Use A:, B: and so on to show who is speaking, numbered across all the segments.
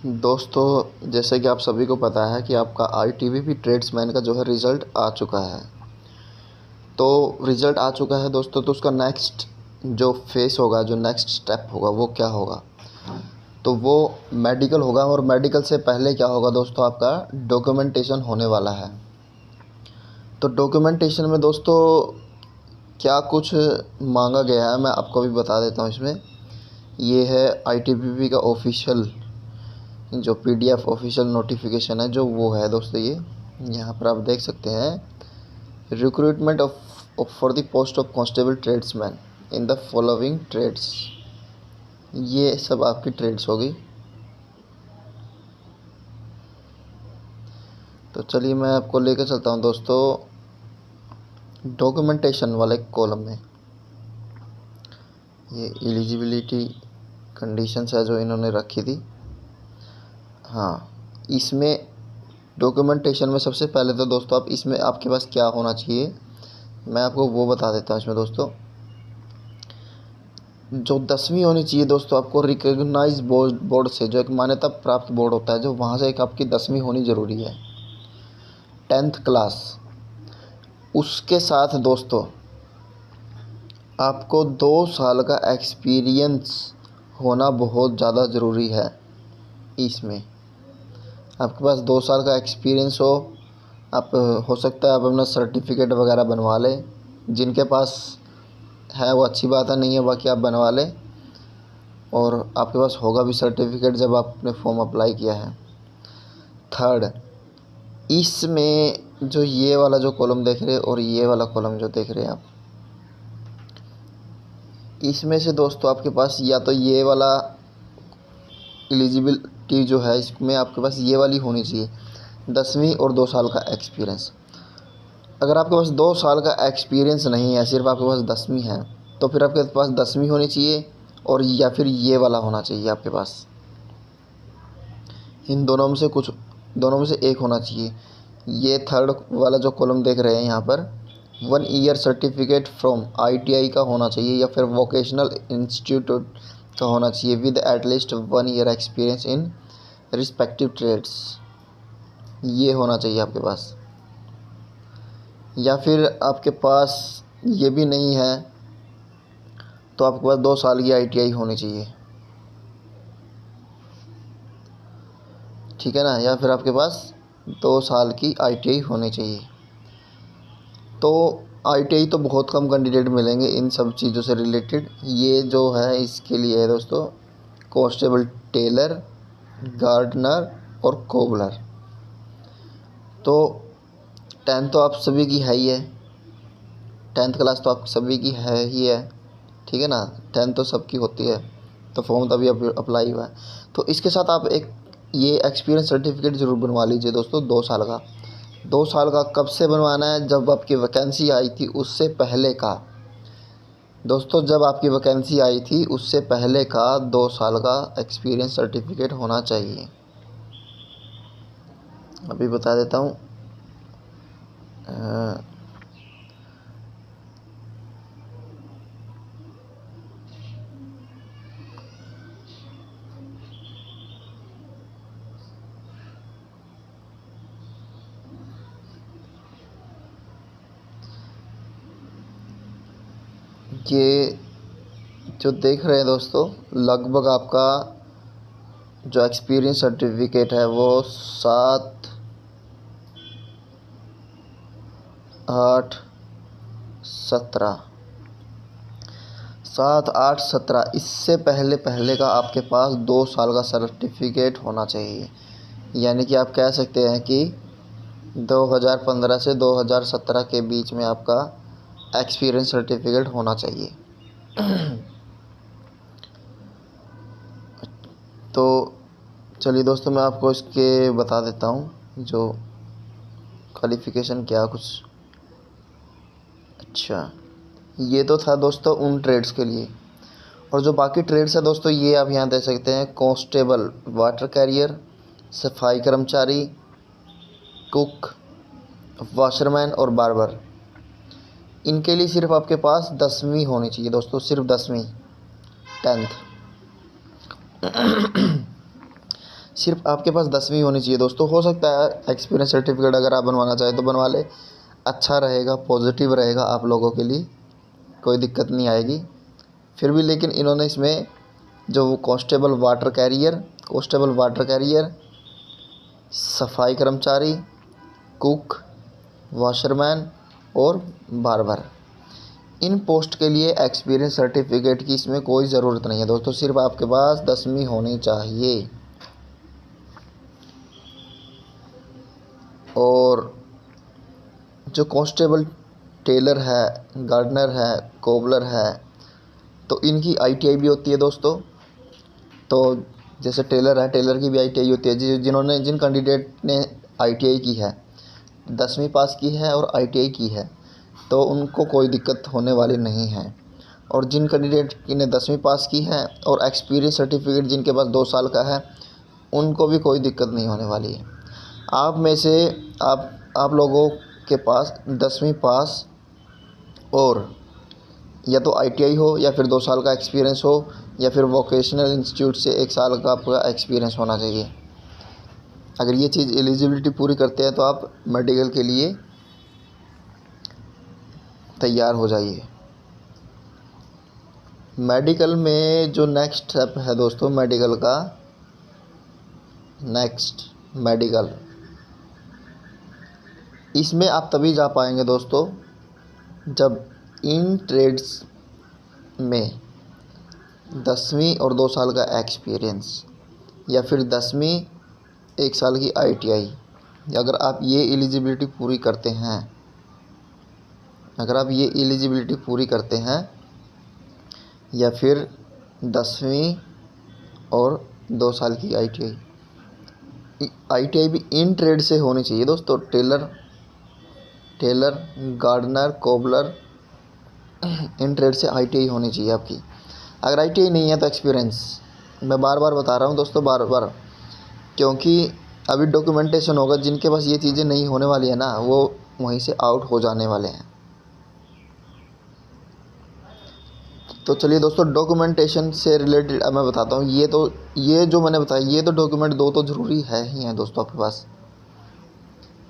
A: दोस्तों, जैसे कि आप सभी को पता है कि आपका आईटीबीपी ट्रेड्समैन का जो है रिज़ल्ट आ चुका है। तो रिज़ल्ट आ चुका है दोस्तों, तो उसका नेक्स्ट जो फेस होगा, जो नेक्स्ट स्टेप होगा वो क्या होगा? तो वो मेडिकल होगा। और मेडिकल से पहले क्या होगा दोस्तों, आपका डॉक्यूमेंटेशन होने वाला है। तो डॉक्यूमेंटेशन में दोस्तों क्या कुछ मांगा गया है, मैं आपको भी बता देता हूँ इसमें। ये है आईटीबीपी का ऑफिशियल जो पीडीएफ ऑफिशियल नोटिफिकेशन है, जो वो है दोस्तों। ये यहाँ पर आप देख सकते हैं, recruitment of for the post of constable tradesman in the following trades. ये सब आपकी ट्रेड्स होगी। तो चलिए मैं आपको लेकर चलता हूँ दोस्तों डॉक्यूमेंटेशन वाले कॉलम में। ये एलिजिबिलिटी कंडीशंस है जो इन्होंने रखी थी। हाँ, इसमें डॉक्यूमेंटेशन में सबसे पहले तो दोस्तों आप इसमें आपके पास क्या होना चाहिए, मैं आपको वो बता देता हूँ। इसमें दोस्तों जो 10वीं होनी चाहिए दोस्तों, आपको रिकॉग्नाइज बोर्ड से, जो एक मान्यता प्राप्त बोर्ड होता है, जो वहाँ से एक आपकी 10वीं होनी ज़रूरी है, 10th क्लास। उसके साथ दोस्तों आपको 2 साल का एक्सपीरियंस होना बहुत ज़्यादा ज़रूरी है। इसमें आपके पास 2 साल का एक्सपीरियंस हो। आप हो सकता है आप अपना सर्टिफिकेट वगैरह बनवा लें, जिनके पास है वो अच्छी बात है, नहीं है बाकी आप बनवा लें। और आपके पास होगा भी सर्टिफिकेट जब आपने फॉर्म अप्लाई किया है। थर्ड, इसमें जो ये वाला जो कॉलम देख रहे हैं और ये वाला कॉलम जो देख रहे हैं आप, इसमें से दोस्तों आपके पास या तो ये वाला एलिजिबिलिटी जो है, इसमें आपके पास ये वाली होनी चाहिए, 10वीं और 2 साल का एक्सपीरियंस। अगर आपके पास 2 साल का एक्सपीरियंस नहीं है, सिर्फ आपके पास 10वीं है, तो फिर आपके पास 10वीं होनी चाहिए और या फिर ये वाला होना चाहिए आपके पास। इन दोनों में से एक होना चाहिए। ये थर्ड वाला जो कॉलम देख रहे हैं यहाँ पर, 1 ईयर सर्टिफिकेट फ्रॉम आईटीआई का होना चाहिए या फिर वोकेशनल इंस्टीट्यूट का होना चाहिए with at least 1 year experience in respective trades. ये होना चाहिए आपके पास। या फिर आपके पास ये भी नहीं है तो आपके पास 2 साल की आईटीआई होनी चाहिए, ठीक है ना। या फिर आपके पास 2 साल की आईटीआई होनी चाहिए। तो आईटीआई तो बहुत कम कैंडिडेट मिलेंगे इन सब चीज़ों से रिलेटेड। ये जो है इसके लिए है दोस्तों, कांस्टेबल, टेलर, गार्डनर और कोबलर। तो 10th तो आप सभी की है ही है, 10th क्लास तो आप सभी की है ही है, ठीक है ना। 10th तो सबकी होती है, तो फॉर्म तभी अप्लाई हुआ है। तो इसके साथ आप एक ये एक्सपीरियंस सर्टिफिकेट ज़रूर बनवा लीजिए दोस्तों, 2 साल का। 2 साल का कब से बनवाना है? जब आपकी वैकेंसी आई थी उससे पहले का दोस्तों, जब आपकी वैकेंसी आई थी उससे पहले का 2 साल का एक्सपीरियंस सर्टिफिकेट होना चाहिए। अभी बता देता हूँ। ये जो देख रहे हैं दोस्तों, लगभग आपका जो एक्सपीरियंस सर्टिफिकेट है वो 7, 8, 17, 7, 8, 17 इससे पहले का आपके पास 2 साल का सर्टिफिकेट होना चाहिए। यानी कि आप कह सकते हैं कि 2015 से 2017 के बीच में आपका एक्सपीरियंस सर्टिफिकेट होना चाहिए। तो चलिए दोस्तों, मैं आपको इसके बता देता हूँ जो क्वालिफ़िकेशन क्या कुछ। अच्छा, ये तो था दोस्तों उन ट्रेड्स के लिए। और जो बाकी ट्रेड्स है दोस्तों, ये आप यहाँ देख सकते हैं, कांस्टेबल, वाटर कैरियर, सफाई कर्मचारी, कुक, वाशरमैन और बार्बर। इनके लिए सिर्फ आपके पास 10वीं होनी चाहिए दोस्तों, सिर्फ 10वीं, 10th। सिर्फ आपके पास 10वीं होनी चाहिए दोस्तों। हो सकता है एक्सपीरियंस सर्टिफिकेट अगर आप बनवाना चाहें तो बनवा ले, अच्छा रहेगा, पॉजिटिव रहेगा आप लोगों के लिए, कोई दिक्कत नहीं आएगी। फिर भी लेकिन इन्होंने इसमें जो कांस्टेबल वाटर कैरियर, सफाई कर्मचारी, कुक, वॉशरमैन और बार्बर, इन पोस्ट के लिए एक्सपीरियंस सर्टिफिकेट की इसमें कोई ज़रूरत नहीं है दोस्तों। सिर्फ आपके पास 10वीं होनी चाहिए। और जो कांस्टेबल टेलर है, गार्डनर है, कोबलर है, तो इनकी ITI भी होती है दोस्तों। तो जैसे टेलर है, टेलर की भी ITI होती है। जिन कैंडिडेट ने ITI की है, 10वीं पास की है और ITI की है, तो उनको कोई दिक्कत होने वाली नहीं है। और जिन कैंडिडेट ने 10वीं पास की है और एक्सपीरियंस सर्टिफिकेट जिनके पास 2 साल का है, उनको भी कोई दिक्कत नहीं होने वाली है। आप में से आप लोगों के पास 10वीं पास और या तो ITI हो या फिर 2 साल का एक्सपीरियंस हो या फिर वोकेशनल इंस्टीट्यूट से 1 साल का आपका एक्सपीरियंस होना चाहिए। अगर ये चीज़ एलिजिबिलिटी पूरी करते हैं तो आप मेडिकल के लिए तैयार हो जाइए। मेडिकल में जो नेक्स्ट स्टेप है दोस्तों, मेडिकल इसमें आप तभी जा पाएंगे दोस्तों जब इन ट्रेड्स में 10वीं और 2 साल का एक्सपीरियंस या फिर 10वीं 1 साल की ITI, अगर आप ये एलिजिबिलिटी पूरी करते हैं, या फिर 10वीं और 2 साल की ITI भी इन ट्रेड से होनी चाहिए दोस्तों। टेलर, गार्डनर, कोबलर, इन ट्रेड से ITI होनी चाहिए आपकी। अगर ITI नहीं है तो एक्सपीरियंस, मैं बार बार बता रहा हूँ दोस्तों, बार, क्योंकि अभी डॉक्यूमेंटेशन होगा। जिनके पास ये चीज़ें नहीं होने वाली है ना, वो वहीं से आउट हो जाने वाले हैं। तो चलिए दोस्तों, डॉक्यूमेंटेशन से रिलेटेड अब मैं बताता हूँ। ये जो मैंने बताया, ये तो डॉक्यूमेंट 2 तो ज़रूरी है ही हैं दोस्तों आपके पास।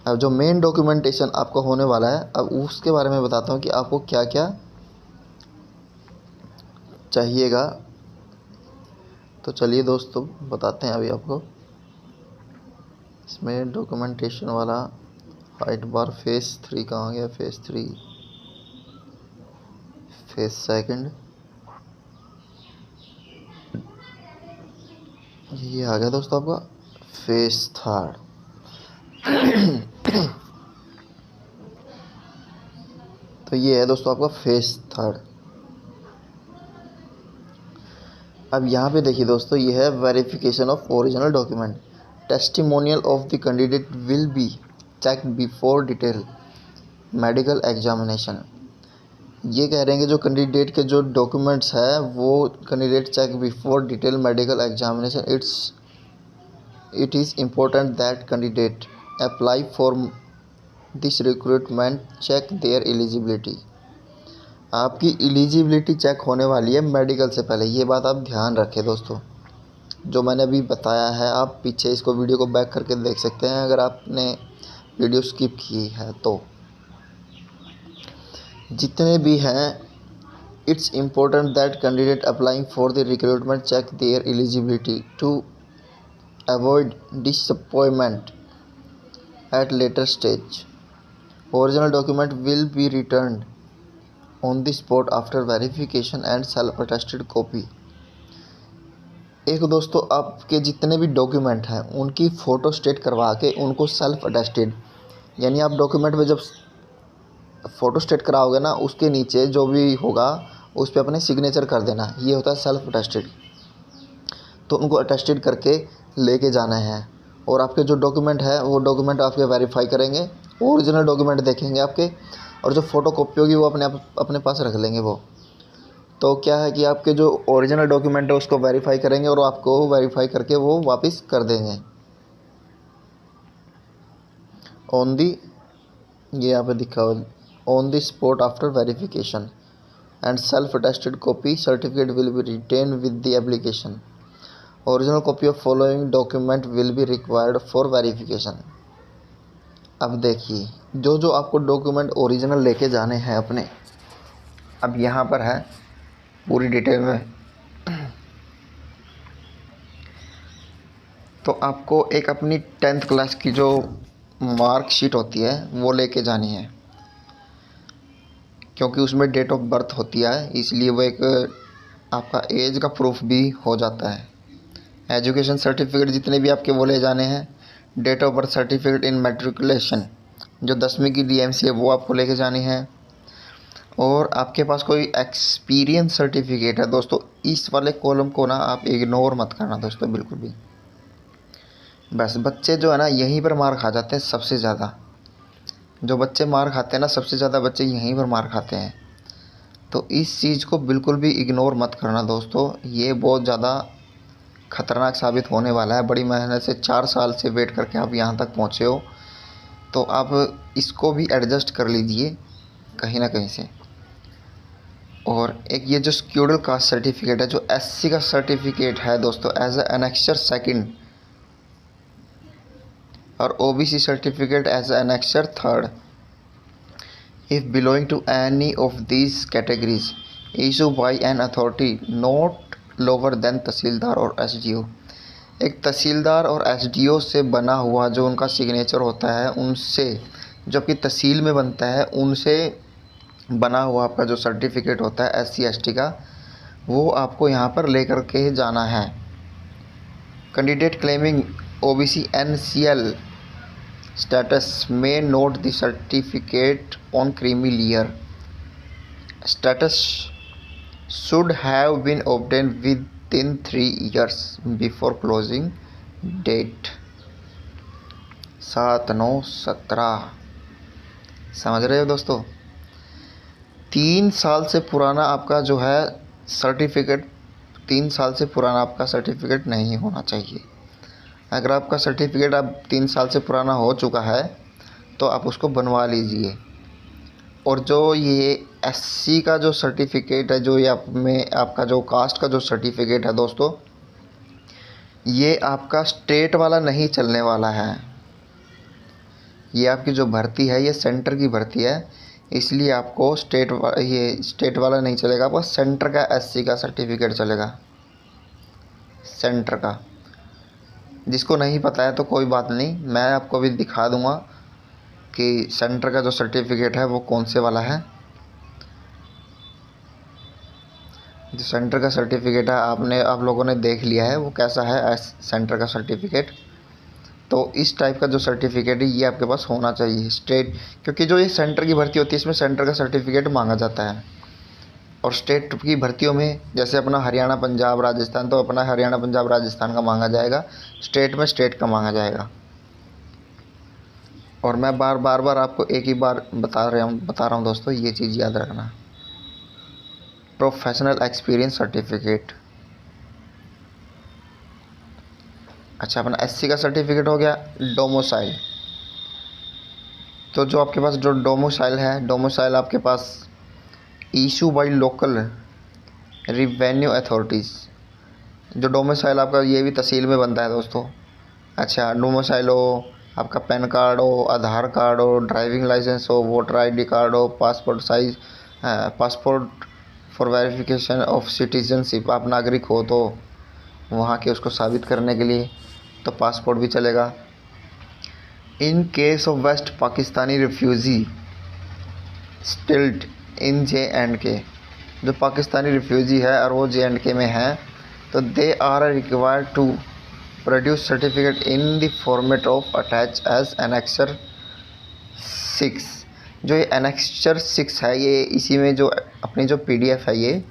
A: अब जो मेन डॉक्यूमेंटेशन आपका होने वाला है, अब उसके बारे में बताता हूँ कि आपको क्या क्या चाहिएगा। तो चलिए दोस्तों बताते हैं अभी आपको। इसमें डॉक्यूमेंटेशन वाला हाइट बार फेस 3 कहाँ गया, फेस 3, फेस सेकंड, ये आ गया दोस्तों आपका फेस थर्ड। तो ये है दोस्तों आपका फेस थर्ड। अब यहाँ पे देखिए दोस्तों, ये है verification of original document. Testimonial of the candidate will be check before detail medical examination. ये कह रहे हैं कि जो कैंडिडेट के जो डॉक्यूमेंट्स है वो candidate check before detail medical examination. It is important that candidate apply for this recruitment check their eligibility. आपकी एलिजिबिलिटी चेक होने वाली है मेडिकल से पहले, ये बात आप ध्यान रखें दोस्तों। जो मैंने अभी बताया है, आप पीछे इसको वीडियो को बैक करके देख सकते हैं अगर आपने वीडियो स्किप की है तो। जितने भी हैं, it's important that candidate applying for the recruitment check their eligibility to avoid disappointment at later stage. Original document will be returned on the spot after verification and self attested copy. एक दोस्तों, आपके जितने भी document हैं उनकी photo state करवा के उनको सेल्फ अटेस्टेड, यानी आप डॉक्यूमेंट में जब फ़ोटो स्टेट कराओगे ना, उसके नीचे जो भी होगा उस पर अपने सिग्नेचर कर देना, ये होता है सेल्फ अटेस्टेड। तो उनको अटेस्टेड करके लेके जाना है। और आपके जो डॉक्यूमेंट है वो डॉक्यूमेंट आपके वेरीफाई करेंगे, ओरिजिनल डॉक्यूमेंट देखेंगे आपके, और जो फ़ोटो कॉपी होगी वो अपने पास रख लेंगे वो। तो क्या है कि आपके जो ओरिजिनल डॉक्यूमेंट है उसको वेरीफाई करेंगे और आपको वेरीफाई करके वो वापस कर देंगे ऑन दी, ये यहाँ पे दिखा हुआ, on the spot after verification and self attested copy certificate will be retain with the application. Original copy of following document will be required for verification. अब देखिए जो जो आपको डॉक्यूमेंट ओरिजिनल लेके जाने हैं अपने, अब यहाँ पर है पूरी डिटेल में। तो आपको एक अपनी 10th क्लास की जो मार्कशीट होती है वो लेके जानी है, क्योंकि उसमें डेट ऑफ बर्थ होती है, इसलिए वो एक आपका एज का प्रूफ भी हो जाता है। एजुकेशन सर्टिफिकेट जितने भी आपके वो ले जाने हैं। Date of birth certificate in matriculation, जो 10वीं की DMC है वो आपको लेके जानी है। और आपके पास कोई एक्सपीरियंस सर्टिफिकेट है दोस्तों, इस वाले कॉलम को ना आप इग्नोर मत करना दोस्तों बिल्कुल भी। बस बच्चे जो है ना यहीं पर मार खा जाते हैं सबसे ज़्यादा। जो बच्चे मार खाते हैं ना सबसे ज़्यादा बच्चे यहीं पर मार खाते हैं। तो इस चीज़ को बिल्कुल भी इग्नोर मत करना दोस्तों, ये बहुत ज़्यादा ख़तरनाक साबित होने वाला है। बड़ी मेहनत से 4 साल से वेट करके आप यहाँ तक पहुँचे हो, तो आप इसको भी एडजस्ट कर लीजिए कहीं ना कहीं से। और एक ये जो शेड्यूल कास्ट सर्टिफिकेट है, जो SC का सर्टिफिकेट है दोस्तों एज ए एनेक्सर 2 और OBC certificate as a annexure 3, if belonging to any of these categories issue by an authority not lower than tehsildar और SDO। एक तहसीलदार और SDO से बना हुआ जो उनका सिग्नेचर होता है, उनसे जो आपकी तहसील में बनता है उनसे बना हुआ आपका जो सर्टिफिकेट होता है SC ST का, वो आपको यहाँ पर लेकर के जाना है। Candidate claiming OBC NCL status में note the certificate on creamy layer. Status should have been obtained within 3 years before closing date 7/9/17। समझ रहे हो दोस्तों? 3 साल से पुराना आपका जो है सर्टिफिकेट, 3 साल से पुराना आपका सर्टिफिकेट नहीं होना चाहिए। अगर आपका सर्टिफिकेट अब 3 साल से पुराना हो चुका है तो आप उसको बनवा लीजिए। और जो ये SC का जो सर्टिफिकेट है, जो ये आप में आपका जो कास्ट का जो सर्टिफिकेट है दोस्तों, ये आपका स्टेट वाला नहीं चलने वाला है। ये आपकी जो भर्ती है ये सेंटर की भर्ती है, इसलिए आपको ये स्टेट वाला नहीं चलेगा, आपको सेंटर का SC का सर्टिफिकेट चलेगा, सेंटर का। जिसको नहीं पता है तो कोई बात नहीं, मैं आपको अभी दिखा दूंगा कि सेंटर का जो सर्टिफिकेट है वो कौन से वाला है। जो सेंटर का सर्टिफिकेट है आप लोगों ने देख लिया है वो कैसा है सेंटर का सर्टिफिकेट। तो इस टाइप का जो सर्टिफिकेट है ये आपके पास होना चाहिए स्टेट, क्योंकि जो ये सेंटर की भर्ती होती है इसमें सेंटर का सर्टिफिकेट मांगा जाता है। और स्टेट की भर्तियों में जैसे अपना हरियाणा पंजाब राजस्थान, तो अपना हरियाणा पंजाब राजस्थान का मांगा जाएगा, स्टेट में स्टेट का मांगा जाएगा। और मैं बार आपको एक ही बार बता रहा हूँ दोस्तों, ये चीज़ याद रखना। Professional experience certificate. अच्छा, अपना SC का सर्टिफिकेट हो गया। डोमिसाइल, तो जो आपके पास जो डोमिसाइल है, डोमिसाइल आपके पास issue by local revenue authorities. जो डोमिसाइल आपका ये भी तहसील में बनता है दोस्तों। अच्छा, डोमिसाइल हो, आपका पैन कार्ड हो, आधार कार्ड हो, ड्राइविंग लाइसेंस हो, वोटर ID कार्ड हो, passport size, passport for verification of citizenship, आप नागरिक हो तो वहाँ के उसको साबित करने के लिए तो पासपोर्ट भी चलेगा। In case of west Pakistani refugee settled in J&K, जो पाकिस्तानी रिफ्यूजी है और वो J&K में है, तो they are required to produce certificate in the format of attach as annexure 6। जो ये एनेक्सर 6 है, ये इसी में जो अपनी जो PDF है, ये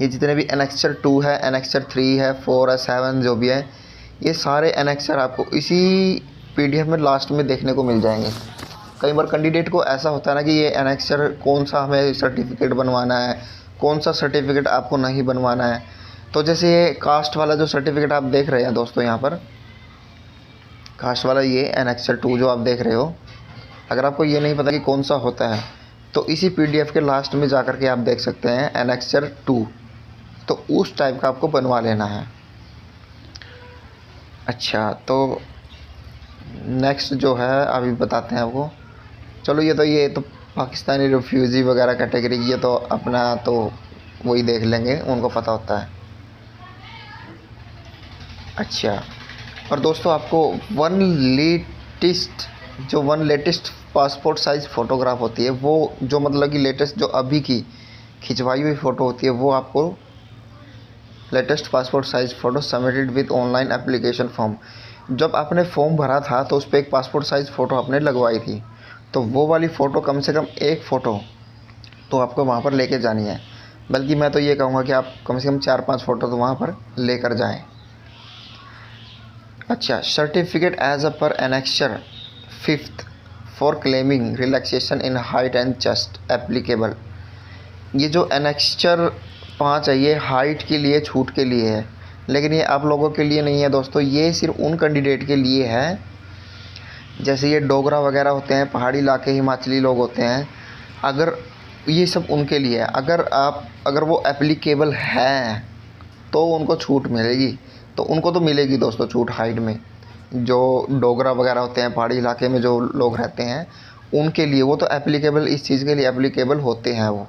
A: जितने भी एनेक्सर 2 है, एनेक्सर 3 है, 4 है, 7 जो भी है, ये सारे एनेक्सर आपको इसी PDF में लास्ट में देखने को मिल जाएंगे। कई बार कैंडिडेट को ऐसा होता है ना कि ये एनेक्सर कौन सा हमें सर्टिफिकेट बनवाना है, कौन सा सर्टिफिकेट आपको नहीं बनवाना है। तो जैसे ये कास्ट वाला जो सर्टिफिकेट आप देख रहे हैं दोस्तों, यहाँ पर कास्ट वाला ये एनेक्सर 2 जो आप देख रहे हो, अगर आपको ये नहीं पता कि कौन सा होता है तो इसी PDF के लास्ट में जा कर के आप देख सकते हैं एनेक्सर 2, तो उस टाइप का आपको बनवा लेना है। अच्छा, तो नेक्स्ट जो है अभी बताते हैं आपको। चलो ये तो पाकिस्तानी रिफ्यूज़ी वगैरह कैटेगरी, ये तो अपना तो वही देख लेंगे, उनको पता होता है। अच्छा, और दोस्तों आपको one latest passport size photograph होती है, वो जो मतलब कि लेटेस्ट जो अभी की खिंचवाई हुई फ़ोटो होती है, वो आपको latest passport size photo submitted with online application form. जब आपने फॉर्म भरा था तो उस पर एक पासपोर्ट साइज़ फ़ोटो आपने लगवाई थी, तो वो वाली फ़ोटो कम से कम एक फ़ोटो तो आपको वहाँ पर लेके जानी है। बल्कि मैं तो ये कहूँगा कि आप कम से कम 4-5 फ़ोटो तो वहाँ पर लेकर जाएं। अच्छा, सर्टिफिकेट एज अ पर annexure 5th for claiming relaxation in height and chest applicable. ये जो एनेक्चर 5 है, ये हाइट के लिए, छूट के लिए है, लेकिन ये आप लोगों के लिए नहीं है दोस्तों। ये सिर्फ उन कैंडिडेट के लिए है, जैसे ये डोगरा वगैरह होते हैं, पहाड़ी इलाके हिमाचली लोग होते हैं, अगर ये सब उनके लिए है। अगर वो एप्लीकेबल है तो उनको छूट मिलेगी, तो उनको तो मिलेगी दोस्तों छूट हाइट में। जो डोगरा वगैरह होते हैं, पहाड़ी इलाके में जो लोग रहते हैं, उनके लिए वो तो एप्लीकेबल, इस चीज़ के लिए एप्लीकेबल होते हैं वो,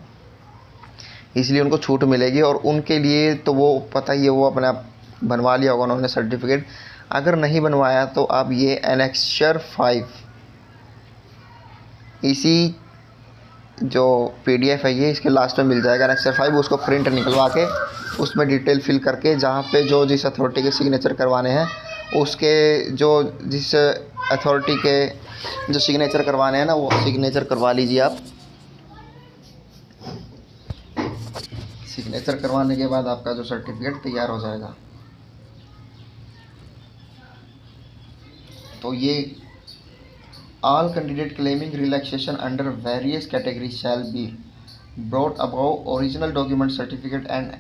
A: इसलिए उनको छूट मिलेगी। और उनके लिए तो वो पता ही है, वो अपने आप बनवा लिया होगा उन्होंने सर्टिफिकेट। अगर नहीं बनवाया तो आप ये एनेक्चर 5, इसी जो पीडीएफ है ये इसके लास्ट में मिल जाएगा एनेक्चर 5, उसको प्रिंट निकलवा के उसमें डिटेल फिल करके, जहाँ पे जो जिस अथॉरिटी के सिग्नेचर करवाने हैं, उसके जो जिस अथॉरिटी के जो सिग्नेचर करवाने हैं ना, वो सिग्नेचर करवा लीजिए आप। सिग्नेचर करवाने के बाद आपका जो सर्टिफिकेट तैयार हो जाएगा। तो ये all candidate claiming relaxation under various categories shall be brought above original document certificate and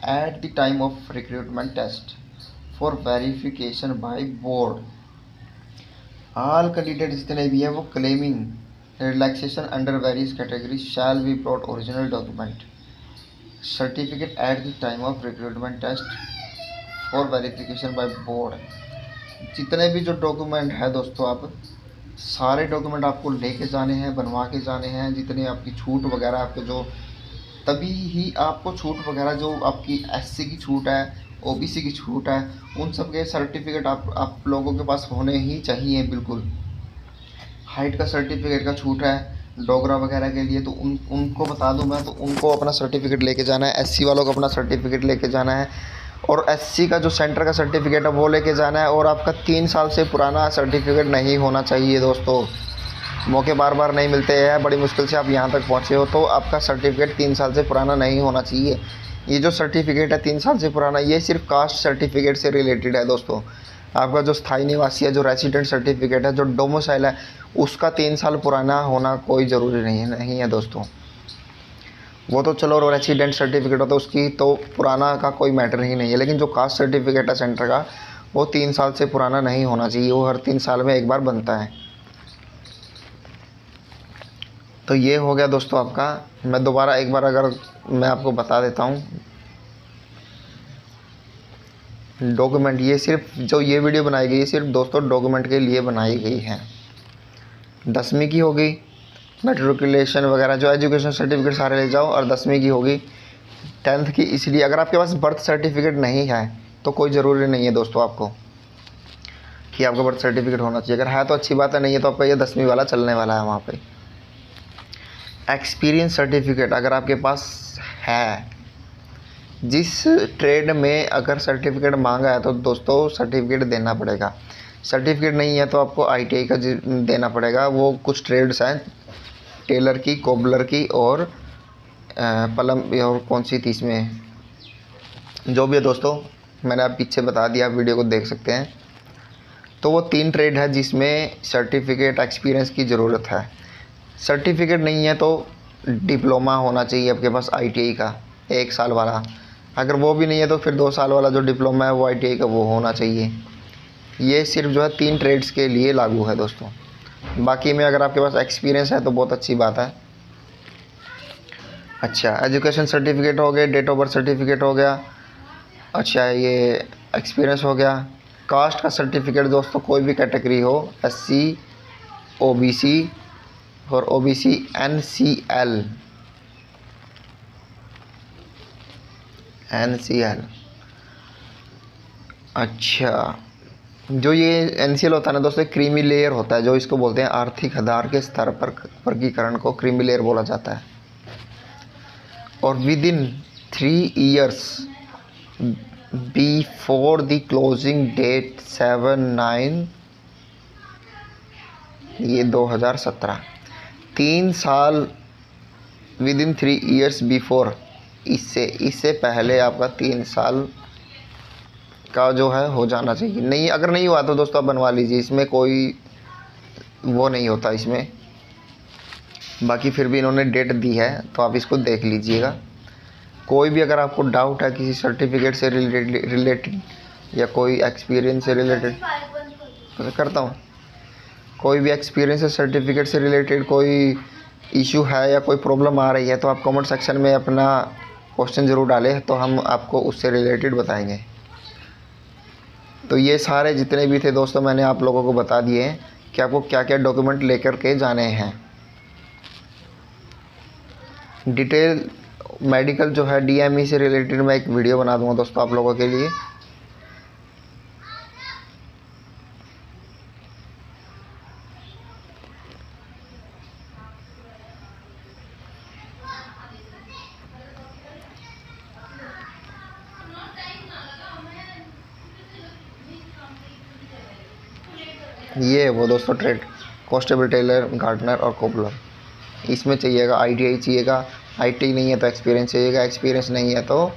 A: at the time of recruitment test for verification by board। all candidates जितने भी हैं वो claiming relaxation under various categories shall be brought original document certificate at the time of recruitment test for verification by board। जितने भी जो document है दोस्तों, आप सारे डॉक्यूमेंट आपको लेके जाने हैं, बनवा के जाने हैं। जितनी आपकी छूट वगैरह आपके जो, तभी ही आपको छूट वगैरह जो आपकी एससी की छूट है, ओबीसी की छूट है, उन सब के सर्टिफिकेट आप लोगों के पास होने ही चाहिए बिल्कुल। हाइट का सर्टिफिकेट का छूट है डोगरा वगैरह के लिए, तो उनको बता दूं मैं, तो उनको अपना सर्टिफिकेट लेके जाना है। एससी वालों को अपना सर्टिफिकेट लेके जाना है, और एससी का जो सेंटर का सर्टिफिकेट है वो लेके जाना है। और आपका 3 साल से पुराना सर्टिफिकेट नहीं होना चाहिए दोस्तों। मौके बार बार नहीं मिलते हैं, बड़ी मुश्किल से आप यहाँ तक पहुँचे हो, तो आपका सर्टिफिकेट 3 साल से पुराना नहीं होना चाहिए। ये जो सर्टिफिकेट है 3 साल से पुराना, ये सिर्फ कास्ट सर्टिफिकेट से रिलेटेड है दोस्तों। आपका जो स्थायी निवासी है, जो रेसिडेंट सर्टिफिकेट है, जो डोमिसाइल है, उसका 3 साल पुराना होना कोई ज़रूरी नहीं है दोस्तों। वो तो चलो रेसिडेंट सर्टिफिकेट होता है, उसकी तो पुराना का कोई मैटर ही नहीं है। लेकिन जो कास्ट सर्टिफिकेट है सेंटर का, वो 3 साल से पुराना नहीं होना चाहिए, वो हर 3 साल में एक बार बनता है। तो ये हो गया दोस्तों आपका। मैं दोबारा एक बार अगर मैं आपको बता देता हूँ, डॉक्यूमेंट, ये सिर्फ जो ये वीडियो बनाई गई है सिर्फ दोस्तों डॉक्यूमेंट के लिए बनाई गई है। 10वीं की होगी मेट्रिकुलेशन वगैरह, जो एजुकेशन सर्टिफिकेट सारे ले जाओ, और 10वीं की होगी, 10th की। इसलिए अगर आपके पास बर्थ सर्टिफिकेट नहीं है तो कोई ज़रूरी नहीं है दोस्तों आपको कि आपका बर्थ सर्टिफिकेट होना चाहिए। अगर है तो अच्छी बात है, नहीं है तो आपका ये 10वीं वाला चलने वाला है वहाँ पे। एक्सपीरियंस सर्टिफिकेट अगर आपके पास है, जिस ट्रेड में अगर सर्टिफिकेट मांगा है तो दोस्तों सर्टिफिकेट देना पड़ेगा। सर्टिफिकेट नहीं है तो आपको आईटीआई का देना पड़ेगा। वो कुछ ट्रेड्स हैं, टेलर की, कोबलर की, और पलम, और कौन सी थी इसमें, जो भी है दोस्तों, मैंने आप पीछे बता दिया, आप वीडियो को देख सकते हैं। तो वो 3 ट्रेड है जिसमें सर्टिफिकेट एक्सपीरियंस की ज़रूरत है। सर्टिफिकेट नहीं है तो डिप्लोमा होना चाहिए आपके पास आईटीआई का 1 साल वाला। अगर वो भी नहीं है तो फिर 2 साल वाला जो डिप्लोमा है वो आईटीआई का वो होना चाहिए। ये सिर्फ जो है 3 ट्रेड्स के लिए लागू है दोस्तों। बाकी में अगर आपके पास एक्सपीरियंस है तो बहुत अच्छी बात है। अच्छा, एजुकेशन सर्टिफिकेट हो गए, डेट ऑफ बर्थ सर्टिफिकेट हो गया, अच्छा ये एक्सपीरियंस हो गया, कास्ट का सर्टिफिकेट दोस्तों कोई भी कैटेगरी हो, SC, OBC और OBC NCL। अच्छा, जो ये NCL होता है ना दोस्तों, क्रीमी लेयर होता है, जो इसको बोलते हैं आर्थिक आधार के स्तर पर वर्गीकरण को क्रीमी लेयर बोला जाता है। और within 3 years before the closing date 7/9 ये 2017, 3 साल विद इन 3 years बिफोर, इससे पहले आपका 3 साल का जो है हो जाना चाहिए। नहीं, अगर नहीं हुआ तो दोस्तों आप बनवा लीजिए, इसमें कोई वो नहीं होता इसमें। बाकी फिर भी इन्होंने डेट दी है तो आप इसको देख लीजिएगा। कोई भी अगर आपको डाउट है किसी सर्टिफिकेट से रिलेटेड या कोई एक्सपीरियंस से रिलेटेड, तो करता हूँ, कोई भी एक्सपीरियंस सर्टिफिकेट से रिलेटेड कोई इशू है या कोई प्रॉब्लम आ रही है तो आप कमेंट सेक्शन में अपना क्वेश्चन ज़रूर डालें, तो हम आपको उससे रिलेटेड बताएंगे। तो ये सारे जितने भी थे दोस्तों मैंने आप लोगों को बता दिए हैं कि आपको क्या क्या डॉक्यूमेंट लेकर के जाने हैं। डिटेल मेडिकल जो है DME से रिलेटेड मैं एक वीडियो बना दूंगा दोस्तों आप लोगों के लिए। ये वो दोस्तों ट्रेड कांस्टेबल, टेलर, गार्डनर और कोबलर, इसमें चाहिएगा ITI चाहिएगा, ITI नहीं है तो एक्सपीरियंस चाहिएगा, एक्सपीरियंस नहीं है तो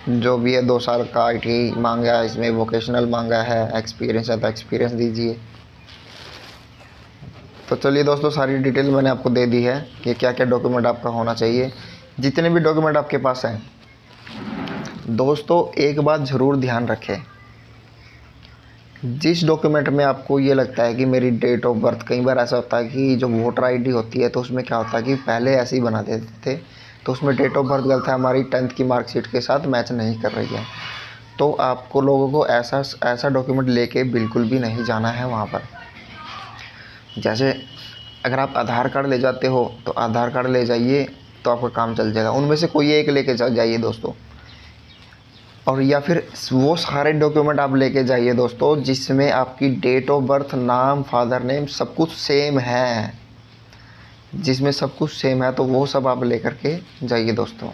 A: जो भी है 2 साल का ITI मांगा है, इसमें वोकेशनल मांगा है, एक्सपीरियंस है तो एक्सपीरियंस दीजिए। तो चलिए दोस्तों, सारी डिटेल मैंने आपको दे दी है कि क्या क्या डॉक्यूमेंट आपका होना चाहिए। जितने भी डॉक्यूमेंट आपके पास हैं दोस्तों, एक बात ज़रूर ध्यान रखें, जिस डॉक्यूमेंट में आपको ये लगता है कि मेरी डेट ऑफ बर्थ, कई बार ऐसा होता है कि जो वोटर ID होती है तो उसमें क्या होता है कि पहले ऐसे ही बना देते थे, तो उसमें डेट ऑफ बर्थ गलत है, हमारी 10th की मार्कशीट के साथ मैच नहीं कर रही है। तो आपको लोगों को ऐसा डॉक्यूमेंट लेके बिल्कुल भी नहीं जाना है वहाँ पर। जैसे अगर आप आधार कार्ड ले जाते हो तो आधार कार्ड ले जाइए तो आपका काम चल जाएगा, उनमें से कोई एक लेके जाइए दोस्तों। और या फिर वो सारे डॉक्यूमेंट आप लेके जाइए दोस्तों जिसमें आपकी डेट ऑफ बर्थ, नाम, फादर नेम सब कुछ सेम है, जिसमें सब कुछ सेम है तो वो सब आप लेकर के जाइए दोस्तों।